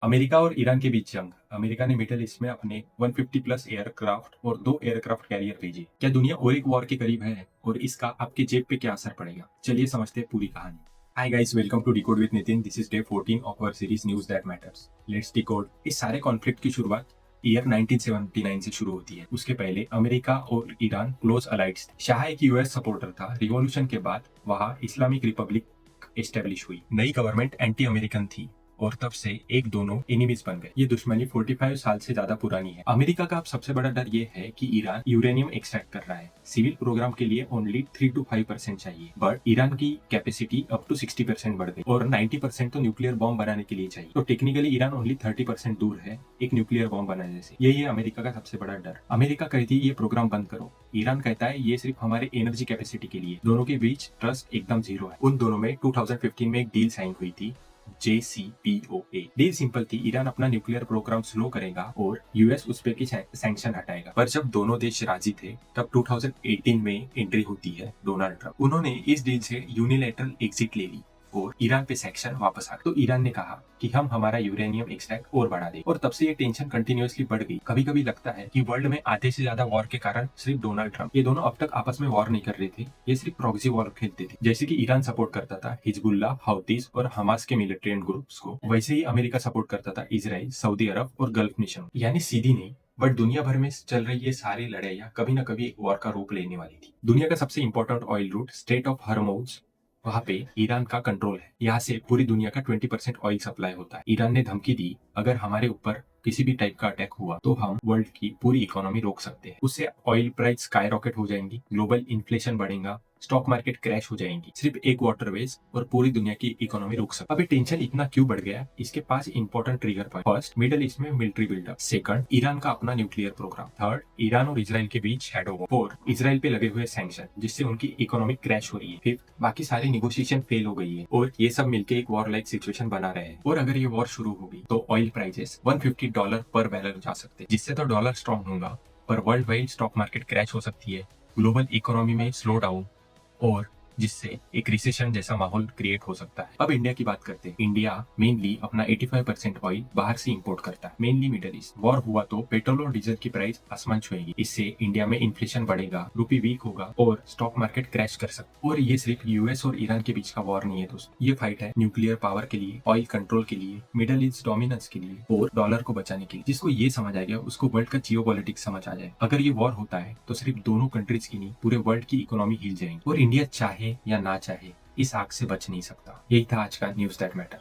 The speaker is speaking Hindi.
अमेरिका और ईरान के बीच जंग। अमेरिका ने मिडिल ईस्ट में अपने 150 प्लस एयरक्राफ्ट और 2 एयरक्राफ्ट कैरियर भेजे। क्या दुनिया और एक वॉर के करीब है और इसका आपके जेब पे क्या असर पड़ेगा? चलिए समझते हैं पूरी कहानी। Hi guys, welcome to decode with Nitin. This is day 14 of our series news that matters. Let's decode. इस सारे कॉन्फ्लिक्ट की शुरुआत ईयर 1979 से शुरू होती है। उसके पहले अमेरिका और ईरान क्लोज अलाइड्स थे। शाह एक यूएस सपोर्टर था। रिवॉल्यूशन के बाद वहां इस्लामिक रिपब्लिक एस्टेब्लिश हुई। नई गवर्नमेंट एंटी अमेरिकन थी और तब से एक दोनों एनिमीज बन गए। ये दुश्मनी 45 साल से ज्यादा पुरानी है। अमेरिका का अब सबसे बड़ा डर ये है कि ईरान यूरेनियम एक्सट्रैक्ट कर रहा है। सिविल प्रोग्राम के लिए ओनली 3 to 5% चाहिए, बट ईरान की कैपेसिटी अप टू 60% बढ़ गई और 90% तो न्यूक्लियर बॉम्ब बनाने के लिए चाहिए। तो टेक्निकली ईरान ओनली 30% दूर है एक न्यूक्लियर बॉम्ब बनाने से। यही है अमेरिका का सबसे बड़ा डर। अमेरिका कहती है ये प्रोग्राम बंद करो, ईरान कहता है ये सिर्फ हमारे एनर्जी कैपेसिटी के लिए। दोनों के बीच ट्रस्ट एकदम जीरो है। उन दोनों में 2015 में एक डील साइन हुई थी, JCPOA। डील सिंपल थी, ईरान अपना न्यूक्लियर प्रोग्राम स्लो करेगा और यूएस उस पे की सैंक्शन हटाएगा। पर जब दोनों देश राजी थे तब 2018 में एंट्री होती है डोनाल्ड ट्रंप। उन्होंने इस डील से यूनिलैटरल एग्जिट ले ली और ईरान पे सैंक्शन वापस आ गए। तो ईरान ने कहा कि हम हमारा यूरेनियम एक्सट्रैक्ट और बढ़ा दें और तब से ये टेंशन कंटिन्यूअसली बढ़ गई। कभी कभी लगता है कि वर्ल्ड में आधे से ज्यादा वॉर के कारण सिर्फ डोनाल्ड ट्रंप। ये दोनों अब तक आपस में वॉर नहीं कर रहे थे, ये सिर्फ प्रॉक्सी वॉर खेलते थे। जैसे कि ईरान सपोर्ट करता था हिजबुल्ला, हौतीस और हमास के मिलिटेंट ग्रुप्स को, वैसे ही अमेरिका सपोर्ट करता था इजराइल, सऊदी अरब और गल्फ नेशन। यानी सीधी नहीं बट दुनिया भर में चल रही ये सारी लड़ाइयाँ कभी न कभी एक वॉर का रूप लेने वाली थी। दुनिया का सबसे important oil route strait of Hormuz, वहां पे ईरान का कंट्रोल है। यहाँ से पूरी दुनिया का 20% ऑयल सप्लाई होता है। ईरान ने धमकी दी अगर हमारे ऊपर किसी भी टाइप का अटैक हुआ तो हम वर्ल्ड की पूरी इकोनॉमी रोक सकते हैं। उससे ऑयल प्राइस स्काई रॉकेट हो जाएंगी, ग्लोबल इन्फ्लेशन बढ़ेगा, स्टॉक मार्केट क्रैश हो जाएंगी। सिर्फ एक वाटरवेज और पूरी दुनिया की इकोनॉमी रुक सकती। अभी टेंशन इतना क्यों बढ़ गया? इसके पास important trigger point. First, middle east में मिलिट्री बिल्डअप। सेकंड, ईरान का अपना न्यूक्लियर प्रोग्राम। थर्ड, ईरान और इसराइल के बीच शैडो वॉर। फोर्थ, इसराइल पे लगे हुए सैंक्शन जिससे उनकी इकोनॉमी क्रैश हो रही है। फिफ्थ, बाकी सारी निगोशिएशन फेल हो गई है और ये सब मिलकर एक वॉर लाइक सिचुएशन बना रहे हैं। और अगर ये वॉर शुरू होगी तो ऑयल प्राइसेस $150 पर बैरल जा सकते हैं, जिससे तो डॉलर स्ट्रॉन्ग होगा पर world wide stock market crash हो सकती है, ग्लोबल इकोनॉमी में स्लो डाउन और जिससे एक रिसेशन जैसा माहौल क्रिएट हो सकता है। अब इंडिया की बात करते हैं। इंडिया मेनली अपना 85% ऑयल बाहर से इंपोर्ट करता है, मेनली मिडिल ईस्ट। वॉर हुआ तो पेट्रोल और डीजल की प्राइस आसमान छुएगी। इससे इंडिया में इन्फ्लेशन बढ़ेगा, रुपी वीक होगा और स्टॉक मार्केट क्रैश कर सकता है। और ये सिर्फ यूएस और ईरान के बीच का वॉर नहीं है दोस्तों, ये फाइट है न्यूक्लियर पावर के लिए, ऑयल कंट्रोल के लिए, मिडिल ईस्ट डोमिनेंस के लिए और डॉलर को बचाने के लिए। जिसको ये समझ आ गया उसको वर्ल्ड का जियोपॉलिटिक्स समझ आ जाए। अगर ये वॉर होता है तो सिर्फ दोनों कंट्रीज की नहीं, पूरे वर्ल्ड की इकोनॉमी हिल जाएगी और इंडिया चाहे या ना चाहे इस आग से बच नहीं सकता। यही था आज का न्यूज़ दैट मैटर।